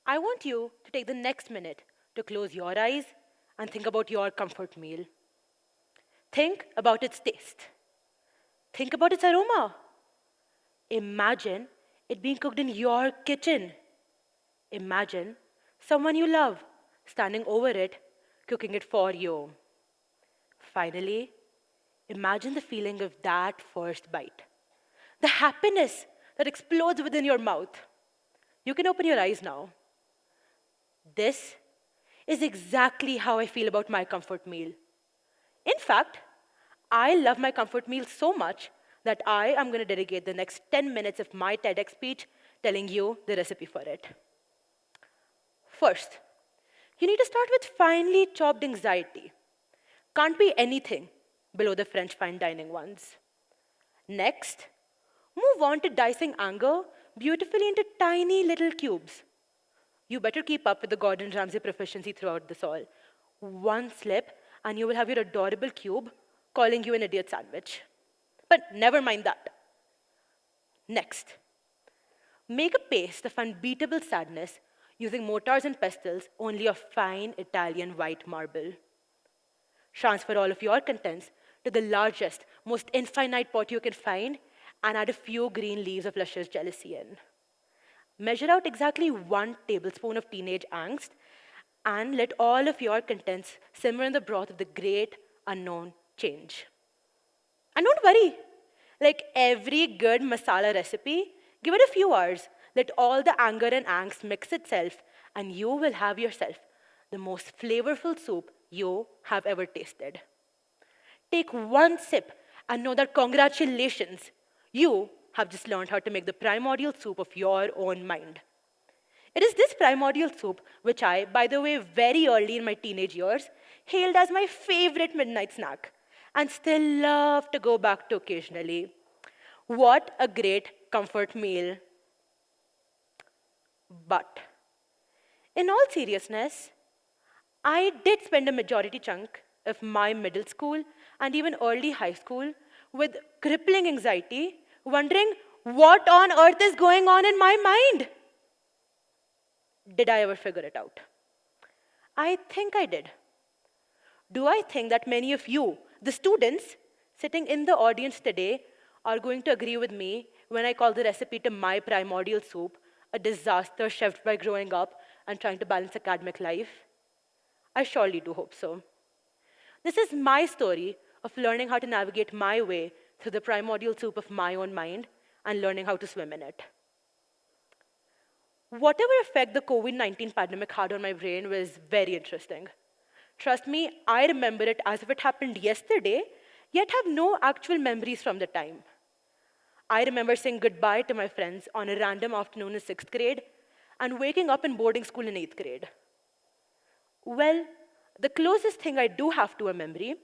I want you to take the next minute to close your eyes and think about your comfort meal. Think about its taste. Think about its aroma. Imagine it being cooked in your kitchen. Imagine someone you love standing over it, cooking it for you. Finally, imagine the feeling of that first bite. The happiness that explodes within your mouth. You can open your eyes now. This is exactly how I feel about my comfort meal. In fact, I love my comfort meal so much that I am going to dedicate the next 10 minutes of my TEDx speech telling you the recipe for it. First, you need to start with finely chopped anxiety. Can't be anything below the French fine dining ones. Next, move on to dicing anger beautifully into tiny little cubes. You better keep up with the Gordon Ramsay proficiency throughout this all. One slip, and you will have your adorable cube calling you an idiot sandwich. But never mind that. Next, make a paste of unbeatable sadness using mortars and pestles only of fine Italian white marble. Transfer all of your contents to the largest, most infinite pot you can find and add a few green leaves of luscious jealousy in. Measure out exactly 1 tablespoon of teenage angst and let all of your contents simmer in the broth of the great unknown change. And don't worry, like every good masala recipe, give it a few hours. Let all the anger and angst mix itself, and you will have yourself the most flavorful soup you have ever tasted. Take one sip and know that congratulations, you have just learned how to make the primordial soup of your own mind. It is this primordial soup which I, by the way, very early in my teenage years, hailed as my favorite midnight snack and still love to go back to occasionally. What a great comfort meal. But in all seriousness, I did spend a majority chunk of my middle school and even early high school with crippling anxiety, wondering what on earth is going on in my mind. Did I ever figure it out? I think I did. Do I think that many of you, the students sitting in the audience today, are going to agree with me when I call the recipe to my primordial soup a disaster chefed by growing up and trying to balance academic life? I surely do hope so. This is my story of learning how to navigate my way through the primordial soup of my own mind and learning how to swim in it. Whatever effect the COVID-19 pandemic had on my brain was very interesting. Trust me, I remember it as if it happened yesterday, yet have no actual memories from the time. I remember saying goodbye to my friends on a random afternoon in 6th grade and waking up in boarding school in 8th grade. Well, the closest thing I do have to a memory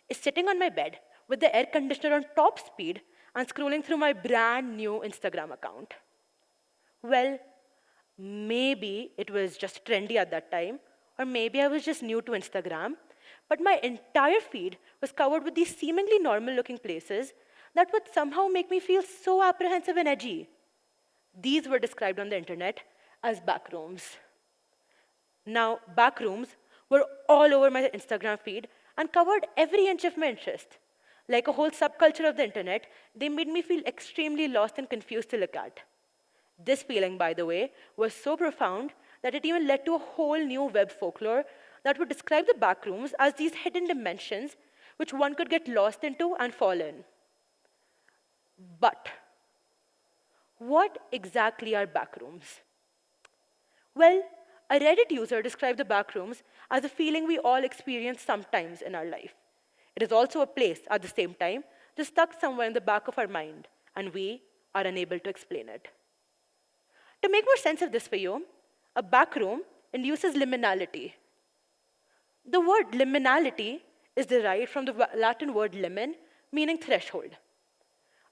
is sitting on my bed with the air conditioner on top speed and scrolling through my brand new Instagram account. Well, maybe it was just trendy at that time, or maybe I was just new to Instagram, but my entire feed was covered with these seemingly normal looking places that would somehow make me feel so apprehensive and edgy. These were described on the internet as backrooms. Now, backrooms were all over my Instagram feed and covered every inch of my interest. Like a whole subculture of the internet, they made me feel extremely lost and confused to look at. This feeling, by the way, was so profound that it even led to a whole new web folklore that would describe the backrooms as these hidden dimensions which one could get lost into and fall in. But what exactly are backrooms? Well, a Reddit user described the backrooms as a feeling we all experience sometimes in our life. It is also a place, at the same time, just stuck somewhere in the back of our mind, and we are unable to explain it. To make more sense of this for you, a backroom induces liminality. The word liminality is derived from the Latin word limen, meaning threshold.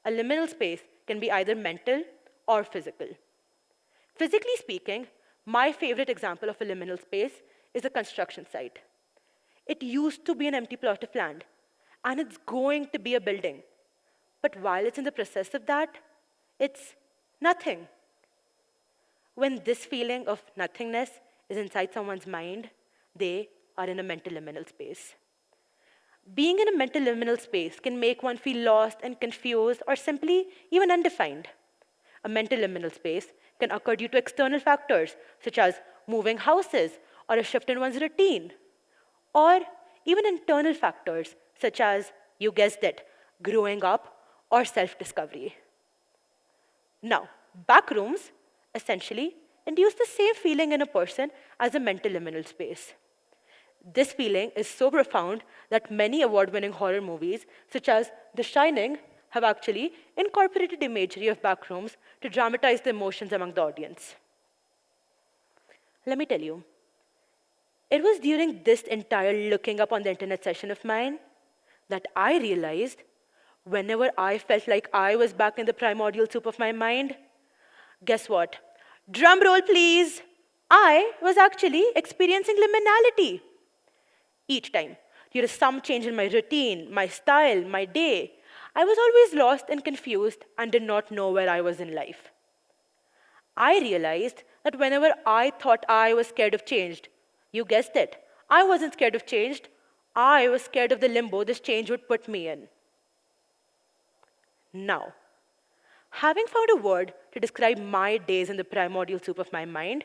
A liminal space can be either mental or physical. Physically speaking, my favorite example of a liminal space is a construction site. It used to be an empty plot of land, and it's going to be a building. But while it's in the process of that, it's nothing. When this feeling of nothingness is inside someone's mind, they are in a mental liminal space. Being in a mental liminal space can make one feel lost and confused or simply even undefined. A mental liminal space can occur due to external factors such as moving houses or a shift in one's routine, or even internal factors such as, you guessed it, growing up or self discovery. Now, backrooms essentially induce the same feeling in a person as a mental liminal space. This feeling is so profound that many award winning horror movies, such as The Shining, have actually incorporated imagery of backrooms to dramatize the emotions among the audience. Let me tell you, it was during this entire looking up on the internet session of mine that I realized whenever I felt like I was back in the primordial soup of my mind, guess what? Drum roll, please. I was actually experiencing liminality. Each time, due to some change in my routine, my style, my day, I was always lost and confused and did not know where I was in life. I realized that whenever I thought I was scared of change, you guessed it, I wasn't scared of change. I was scared of the limbo this change would put me in. Now, having found a word to describe my days in the primordial soup of my mind,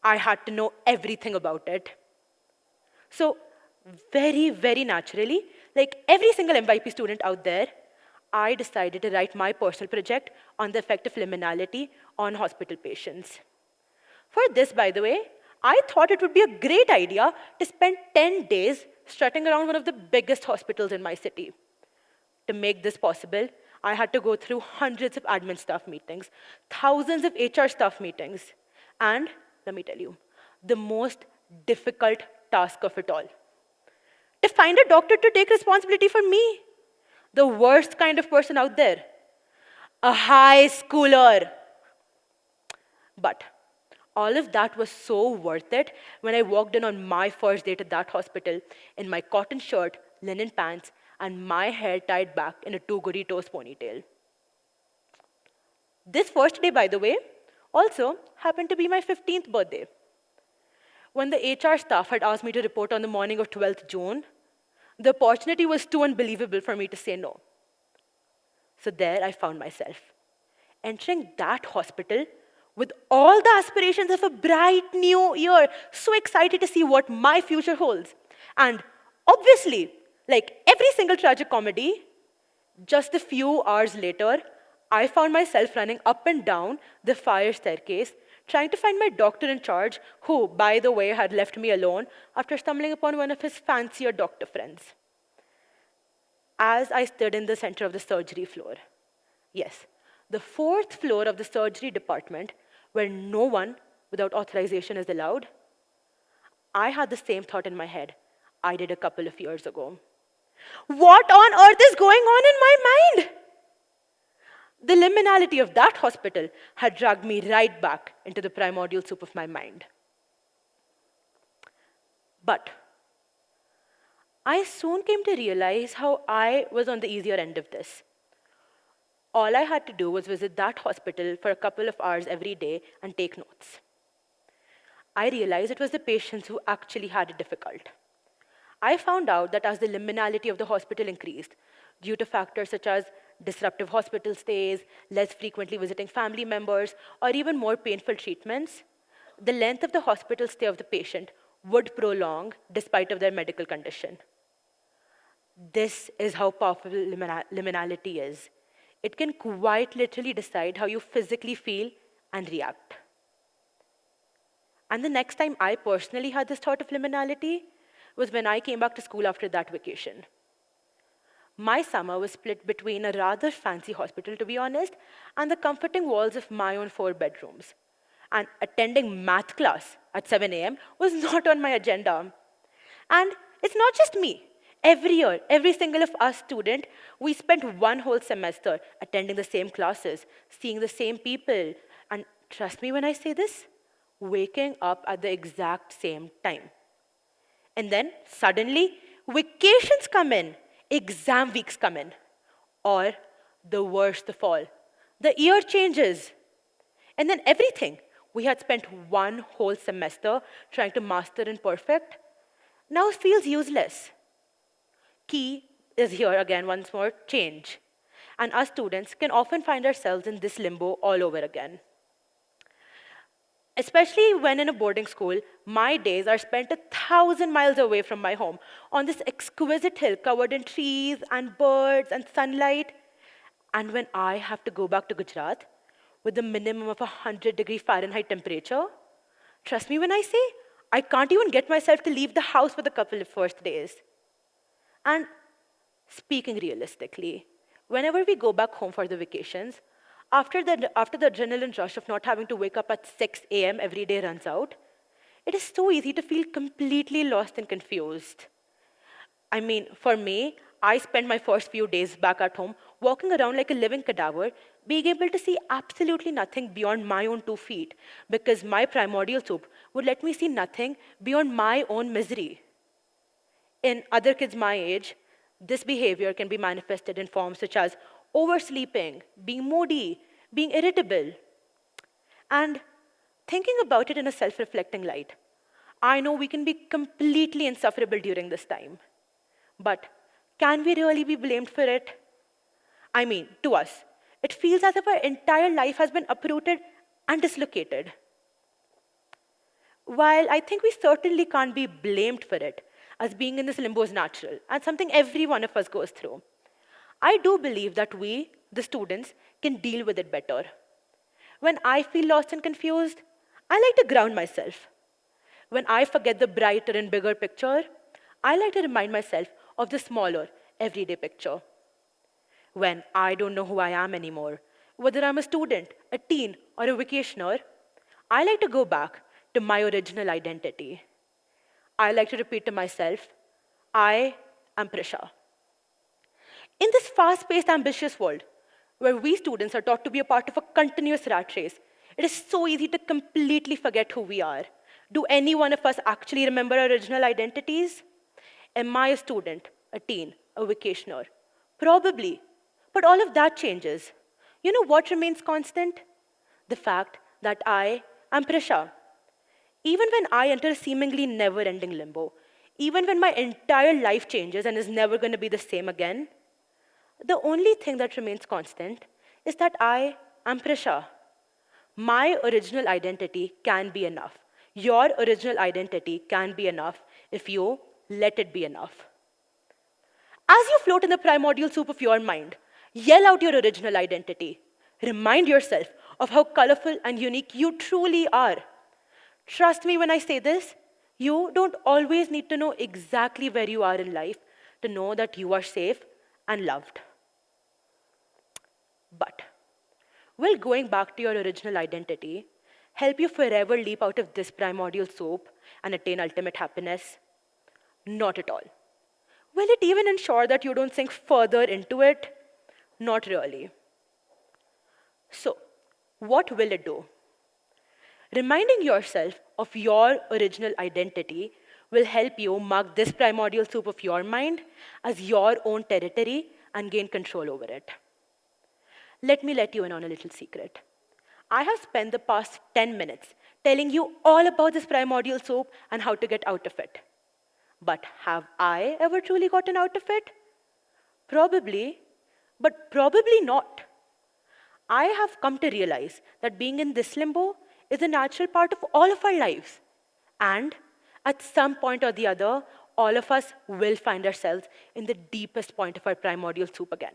I had to know everything about it. So, very, very naturally, like every single MYP student out there, I decided to write my personal project on the effect of liminality on hospital patients. For this, by the way, I thought it would be a great idea to spend 10 days strutting around one of the biggest hospitals in my city. To make this possible, I had to go through hundreds of admin staff meetings, thousands of HR staff meetings, and let me tell you, the most difficult task of it all, to find a doctor to take responsibility for me, the worst kind of person out there, a high schooler. But all of that was so worth it when I walked in on my first day to that hospital in my cotton shirt, linen pants, and my hair tied back in a two goody toes ponytail. This first day, by the way, also happened to be my 15th birthday. When the HR staff had asked me to report on the morning of 12th June, the opportunity was too unbelievable for me to say no. So there I found myself, entering that hospital with all the aspirations of a bright new year, so excited to see what my future holds. And obviously, like every single tragic comedy, just a few hours later, I found myself running up and down the fire staircase, trying to find my doctor in charge, who, by the way, had left me alone after stumbling upon one of his fancier doctor friends. As I stood in the center of the surgery floor, yes, the fourth floor of the surgery department, where no one without authorization is allowed, I had the same thought in my head I did a couple of years ago. What on earth is going on in my mind? The liminality of that hospital had dragged me right back into the primordial soup of my mind. But I soon came to realize how I was on the easier end of this. All I had to do was visit that hospital for a couple of hours every day and take notes. I realized it was the patients who actually had it difficult. I found out that as the liminality of the hospital increased, due to factors such as disruptive hospital stays, less frequently visiting family members, or even more painful treatments, the length of the hospital stay of the patient would prolong despite of their medical condition. This is how powerful liminality is. It can quite literally decide how you physically feel and react. And the next time I personally had this thought of liminality was when I came back to school after that vacation. My summer was split between a rather fancy hospital, to be honest, and the comforting walls of my own 4 bedrooms. And attending math class at 7 a.m. was not on my agenda. And it's not just me. Every year, every single of us student, we spent one whole semester attending the same classes, seeing the same people, and trust me when I say this, waking up at the exact same time. And then suddenly, vacations come in, exam weeks come in, or the worst of all, the year changes. And then everything, we had spent one whole semester trying to master and perfect now feels useless. Key is here again once more, change. And us students can often find ourselves in this limbo all over again. Especially when in a boarding school, my days are spent 1,000 miles away from my home on this exquisite hill covered in trees and birds and sunlight. And when I have to go back to Gujarat with a minimum of 100-degree Fahrenheit temperature, trust me when I say, I can't even get myself to leave the house for the couple of first days. And speaking realistically, whenever we go back home for the vacations, after the adrenaline rush of not having to wake up at 6 a.m. every day runs out, it is so easy to feel completely lost and confused. I mean, for me, I spent my first few days back at home walking around like a living cadaver, being able to see absolutely nothing beyond my own 2 feet, because my primordial soup would let me see nothing beyond my own misery. In other kids my age, this behavior can be manifested in forms such as oversleeping, being moody, being irritable. And thinking about it in a self-reflecting light, I know we can be completely insufferable during this time. But can we really be blamed for it? I mean, to us, it feels as if our entire life has been uprooted and dislocated. While I think we certainly can't be blamed for it, as being in this limbo is natural and something every one of us goes through, I do believe that we, the students, can deal with it better. When I feel lost and confused, I like to ground myself. When I forget the brighter and bigger picture, I like to remind myself of the smaller, everyday picture. When I don't know who I am anymore, whether I'm a student, a teen, or a vacationer, I like to go back to my original identity. I like to repeat to myself, I am Prisha. In this fast-paced, ambitious world, where we students are taught to be a part of a continuous rat race, it is so easy to completely forget who we are. Do any one of us actually remember our original identities? Am I a student, a teen, a vacationer? Probably. But all of that changes. You know what remains constant? The fact that I am Prisha. Even when I enter a seemingly never-ending limbo, even when my entire life changes and is never going to be the same again, the only thing that remains constant is that I am Prisha. My original identity can be enough. Your original identity can be enough if you let it be enough. As you float in the primordial soup of your mind, yell out your original identity. Remind yourself of how colorful and unique you truly are. Trust me when I say this, you don't always need to know exactly where you are in life to know that you are safe and loved. But will going back to your original identity help you forever leap out of this primordial soup and attain ultimate happiness? Not at all. Will it even ensure that you don't sink further into it? Not really. So, what will it do? Reminding yourself of your original identity will help you mark this primordial soup of your mind as your own territory and gain control over it. Let me let you in on a little secret. I have spent the past 10 minutes telling you all about this primordial soup and how to get out of it. But have I ever truly gotten out of it? Probably, but probably not. I have come to realize that being in this limbo is a natural part of all of our lives. And at some point or the other, all of us will find ourselves in the deepest point of our primordial soup again.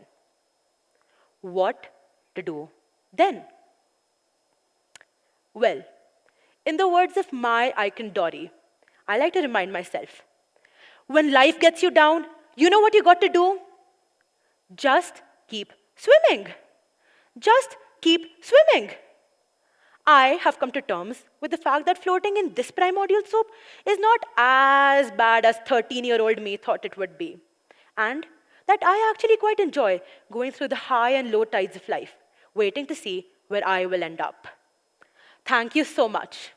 What to do then? Well, in the words of my icon Dory, I like to remind myself, when life gets you down, you know what you got to do? Just keep swimming. Just keep swimming. I have come to terms with the fact that floating in this primordial soup is not as bad as 13-year-old me thought it would be. And that I actually quite enjoy going through the high and low tides of life, waiting to see where I will end up. Thank you so much.